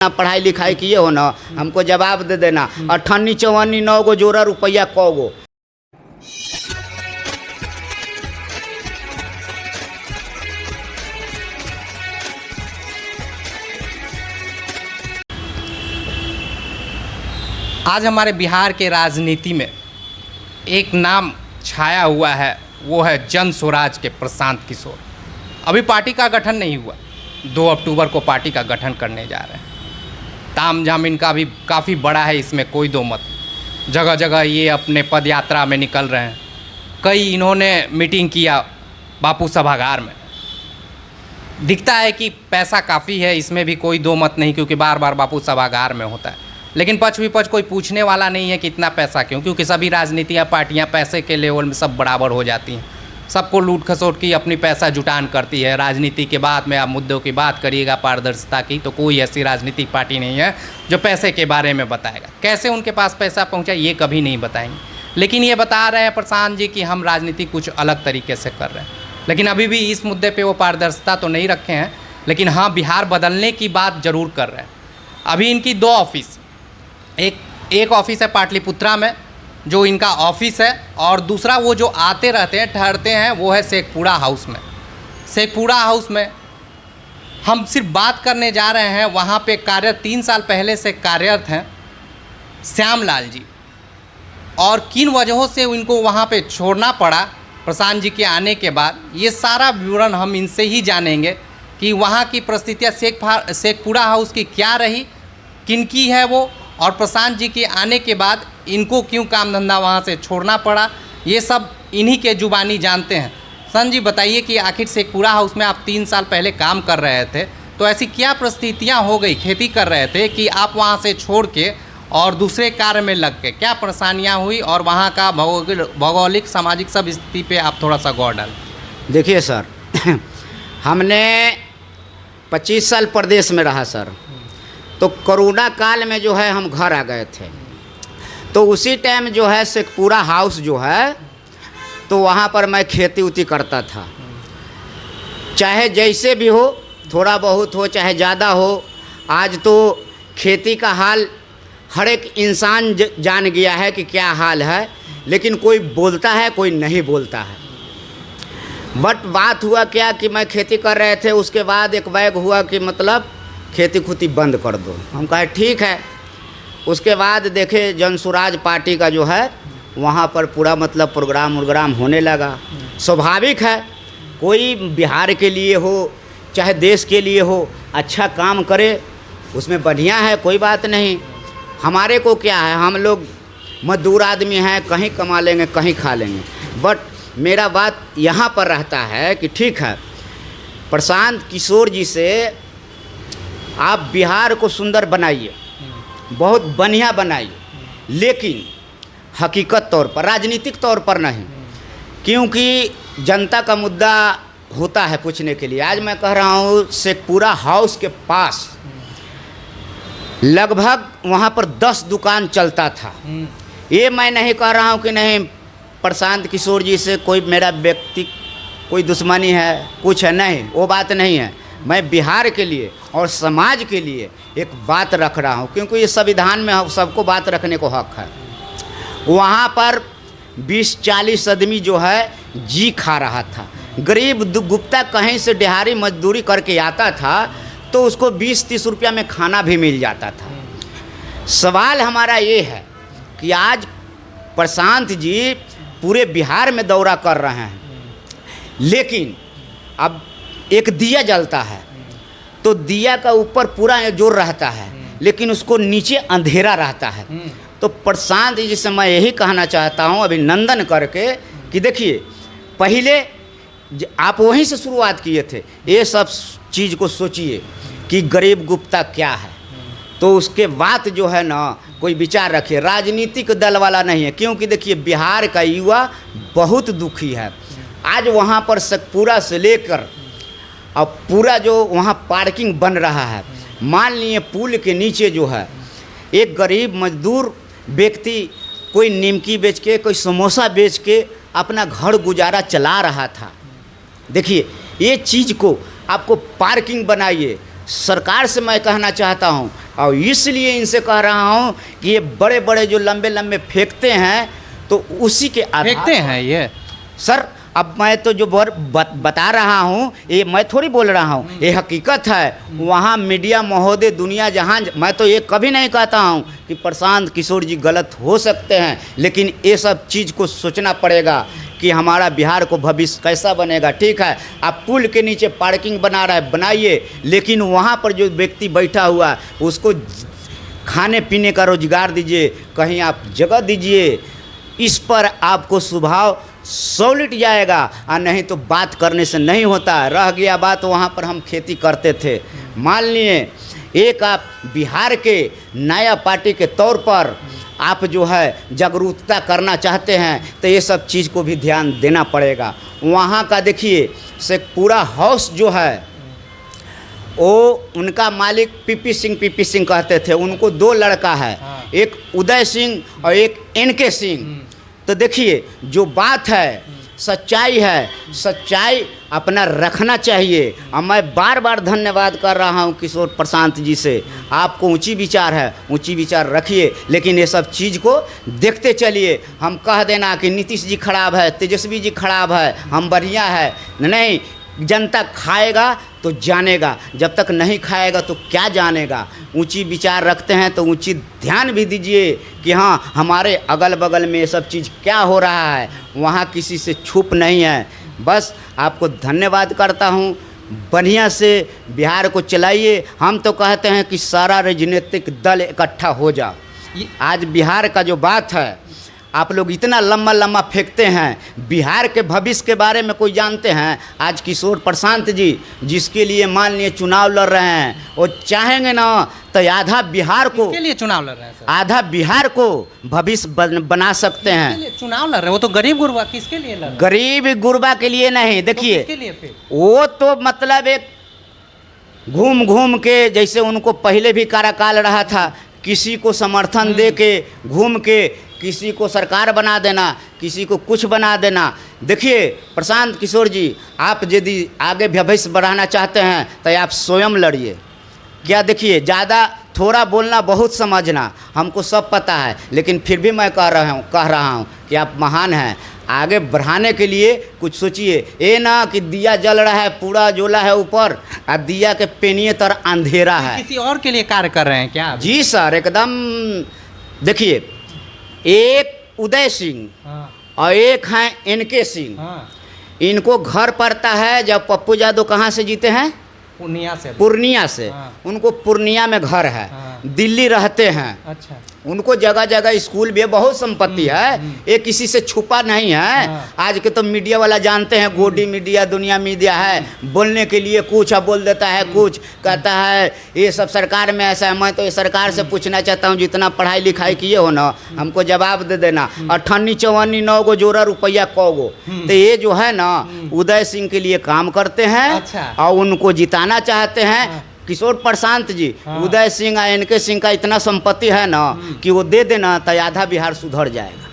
पढ़ाई लिखाई किए हो ना, हमको जवाब दे देना। 58 54 9 गो जोड़ा रुपया कौ गो। आज हमारे बिहार के राजनीति में एक नाम छाया हुआ है, वो है जन स्वराज के प्रशांत किशोर। अभी पार्टी का गठन नहीं हुआ, 2 अक्टूबर को पार्टी का गठन करने जा रहे हैं। तामझाम इनका भी काफ़ी बड़ा है, इसमें कोई दो मत। जगह जगह ये अपने पद यात्रा में निकल रहे हैं। कई इन्होंने मीटिंग किया बापू सभागार में। दिखता है कि पैसा काफ़ी है, इसमें भी कोई दो मत नहीं, क्योंकि बार बार बापू सभागार में होता है। लेकिन पक्ष विपक्ष कोई पूछने वाला नहीं है कि इतना पैसा क्यों, क्योंकि सभी राजनीतियाँ पार्टियाँ पैसे के लेवल में सब बराबर हो जाती हैं। सबको लूट खसोट की अपनी पैसा जुटान करती है। राजनीति के बाद में आप मुद्दों की बात करिएगा, पारदर्शिता की, तो कोई ऐसी राजनीतिक पार्टी नहीं है जो पैसे के बारे में बताएगा। कैसे उनके पास पैसा पहुंचा ये कभी नहीं बताएंगे। लेकिन ये बता रहे हैं प्रशांत जी कि हम राजनीति कुछ अलग तरीके से कर रहे हैं। लेकिन अभी भी इस मुद्दे पर वो पारदर्शिता तो नहीं रखे हैं, लेकिन हाँ, बिहार बदलने की बात ज़रूर कर रहे हैं। अभी इनकी 2 ऑफिस, एक ऑफिस है पाटलिपुत्रा में जो इनका ऑफिस है, और दूसरा वो जो आते रहते हैं ठहरते हैं वो है शेखपुरा हाउस में। शेखपुरा हाउस में हम सिर्फ बात करने जा रहे हैं। वहाँ पे कार्यरत 3 साल पहले से कार्यरत हैं श्यामलाल जी, और किन वजहों से इनको वहाँ पे छोड़ना पड़ा प्रशांत जी के आने के बाद, ये सारा विवरण हम इनसे ही जानेंगे कि वहाँ की परिस्थितियाँ शेखपुरा हाउस की क्या रही, किनकी है वो, और प्रशांत जी के आने के बाद इनको क्यों काम धंधा वहाँ से छोड़ना पड़ा। ये सब इन्हीं के जुबानी जानते हैं। सन जी बताइए कि आखिर शेखपुरा हाउस में आप 3 साल पहले काम कर रहे थे, तो ऐसी क्या परिस्थितियाँ हो गई, खेती कर रहे थे, कि आप वहाँ से छोड़ के और दूसरे कार्य में लग के क्या परेशानियाँ हुई, और वहाँ का भौगोलिक सामाजिक सब स्थिति पे आप थोड़ा सा गौर डालें। देखिए सर, हमने 25 साल प्रदेश में रहा सर। तो कोरोना काल में जो है हम घर आ गए थे, तो उसी टाइम जो है शेखपुरा हाउस जो है, तो वहाँ पर मैं खेती उती करता था। चाहे जैसे भी हो, थोड़ा बहुत हो चाहे ज़्यादा हो, आज तो खेती का हाल हर एक इंसान जान गया है कि क्या हाल है। लेकिन कोई बोलता है, कोई नहीं बोलता है। बट बात हुआ क्या कि मैं खेती कर रहे थे, उसके बाद एक बैग हुआ कि मतलब खेती खुती बंद कर दो। हम कहे ठीक है। उसके बाद देखे जन स्वराज पार्टी का जो है वहाँ पर पूरा मतलब प्रोग्राम होने लगा। स्वाभाविक है, कोई बिहार के लिए हो चाहे देश के लिए हो, अच्छा काम करे उसमें बढ़िया है, कोई बात नहीं। हमारे को क्या है, हम लोग मजदूर आदमी हैं, कहीं कमा लेंगे कहीं खा लेंगे। बट मेरा बात यहाँ पर रहता है कि ठीक है, प्रशांत किशोर जी से आप बिहार को सुंदर बनाइए, बहुत बढ़िया बनाइए, लेकिन हकीकत तौर पर, राजनीतिक तौर पर नहीं, क्योंकि जनता का मुद्दा होता है पूछने के लिए। आज मैं कह रहा हूँ शेखपुरा हाउस के पास लगभग वहाँ पर 10 दुकान चलता था। ये मैं नहीं कह रहा हूँ कि नहीं प्रशांत किशोर जी से कोई मेरा व्यक्ति कोई दुश्मनी है, कुछ है, नहीं, वो बात नहीं है। मैं बिहार के लिए और समाज के लिए एक बात रख रहा हूँ, क्योंकि ये संविधान में सबको बात रखने को हक है। वहाँ पर 20-40 आदमी जो है जी खा रहा था। गरीब गुप्ता कहीं से दिहाड़ी मजदूरी करके आता था तो उसको 20-30 रुपया में खाना भी मिल जाता था। सवाल हमारा ये है कि आज प्रशांत जी पूरे बिहार में दौरा कर रहे हैं, लेकिन अब एक दिया जलता है तो दिया का ऊपर पूरा जोर रहता है, लेकिन उसको नीचे अंधेरा रहता है। तो प्रशांत जी से मैं यही कहना चाहता हूँ अभिनंदन करके कि देखिए, पहले आप वहीं से शुरुआत किए थे, ये सब चीज़ को सोचिए कि गरीब गुप्ता क्या है, तो उसके बाद जो है ना कोई विचार रखिए। राजनीतिक दल वाला नहीं है, क्योंकि देखिए बिहार का युवा बहुत दुखी है। आज वहाँ पर शेखपुरा से लेकर अब पूरा जो वहाँ पार्किंग बन रहा है, मान लिए पुल के नीचे जो है एक गरीब मजदूर व्यक्ति कोई निमकी बेच के, कोई समोसा बेच के अपना घर गुजारा चला रहा था। देखिए ये चीज़ को आपको पार्किंग बनाइए, सरकार से मैं कहना चाहता हूँ, और इसलिए इनसे कह रहा हूँ कि ये बड़े बड़े जो लंबे लंबे फेंकते हैं तो उसी के आधार फेंकते हैं ये। सर अब मैं तो जो बता रहा हूँ ये मैं थोड़ी बोल रहा हूँ, ये हकीकत है। वहाँ मीडिया महोदय दुनिया जहाँ, मैं तो ये कभी नहीं कहता हूँ कि प्रशांत किशोर जी गलत हो सकते हैं, लेकिन ये सब चीज़ को सोचना पड़ेगा कि हमारा बिहार को भविष्य कैसा बनेगा। ठीक है, आप पुल के नीचे पार्किंग बना रहे हैं, बनाइए, लेकिन वहाँ पर जो व्यक्ति बैठा हुआ है उसको खाने पीने का रोजगार दीजिए, कहीं आप जगह दीजिए। इस पर आपको स्वभाव सॉलिड जाएगा, और नहीं तो बात करने से नहीं होता। रह गया बात वहाँ पर हम खेती करते थे, मान लिए एक आप बिहार के नया पार्टी के तौर पर आप जो है जागरूकता करना चाहते हैं तो ये सब चीज़ को भी ध्यान देना पड़ेगा। वहाँ का देखिए से पूरा हाउस जो है वो उनका मालिक पीपी सिंह कहते थे, उनको 2 लड़का है, एक उदय सिंह और एक एनके सिंह। तो देखिए जो बात है सच्चाई है, सच्चाई अपना रखना चाहिए। और मैं बार बार धन्यवाद कर रहा हूँ किशोर प्रशांत जी से, आपको ऊंची विचार है, ऊंची विचार रखिए, लेकिन ये सब चीज़ को देखते चलिए। हम कह देना कि नीतीश जी खराब है, तेजस्वी जी खराब है, हम बढ़िया है, नहीं, जनता खाएगा तो जानेगा, जब तक नहीं खाएगा तो क्या जानेगा। ऊंची विचार रखते हैं तो ऊंची ध्यान भी दीजिए कि हाँ हमारे अगल बगल में ये सब चीज़ क्या हो रहा है, वहाँ किसी से छुप नहीं है। बस आपको धन्यवाद करता हूँ, बढ़िया से बिहार को चलाइए। हम तो कहते हैं कि सारा राजनीतिक दल इकट्ठा हो जा। आज बिहार का जो बात है, आप लोग इतना लंबा लंबा फेंकते हैं, बिहार के भविष्य के बारे में कोई जानते हैं? आज किशोर प्रशांत जी जिसके लिए मान लिए चुनाव लड़ रहे हैं, वो चाहेंगे ना तो आधा बिहार को, किसके लिए चुनाव लड़ रहे हैं सर? आधा बिहार को भविष्य बना सकते हैं। किसके लिए चुनाव लड़ रहे हैं? वो तो गरीब गुरबा, किसके लिए लड़ रहे हैं? गरीब गुरबा के लिए नहीं, देखिए किसके लिए फिर? वो तो मतलब एक घूम घूम के, जैसे उनको पहले भी कार्यकाल रहा था, किसी को समर्थन दे के घूम के किसी को सरकार बना देना, किसी को कुछ बना देना। देखिए प्रशांत किशोर जी, आप यदि आगे भविष्य बढ़ाना चाहते हैं तो आप स्वयं लड़िए। क्या देखिए, ज़्यादा थोड़ा बोलना बहुत समझना, हमको सब पता है, लेकिन फिर भी मैं कह रहा हूँ कि आप महान हैं। आगे बढ़ाने के लिए कुछ सोचिए, ये ना कि दिया जल रहा है, पूरा जोला है ऊपर, और दिया के पेनिए तर अंधेरा है। किसी और के लिए कार्य कर रहे हैं क्या? जी सर, एकदम। देखिए एक उदय सिंह और एक हैं एनके सिंह, इनको घर पड़ता है जब पप्पू यादव कहाँ से जीते हैं? पूर्णिया से। उनको पूर्णिया में घर है, दिल्ली रहते हैं। अच्छा, उनको जगह जगह स्कूल भी है, बहुत संपत्ति है, ये किसी से छुपा नहीं है। आज के तो मीडिया वाला जानते हैं, गोडी मीडिया, दुनिया मीडिया है, बोलने के लिए कुछ बोल देता है, कुछ कहता है ये सब सरकार में ऐसा है। मैं तो ये सरकार से पूछना चाहता हूँ, जितना पढ़ाई लिखाई किए हो ना, हमको जवाब दे देना। 58 54 9 गो जोड़ा रुपया कौ गो, तो ये जो है ना उदय सिंह के लिए काम करते हैं। अच्छा। और उनको जिताना चाहते हैं। किशोर प्रशांत जी, उदय सिंह और एनके सिंह का इतना संपत्ति है ना कि वो दे देना तो आधा बिहार सुधर जाएगा।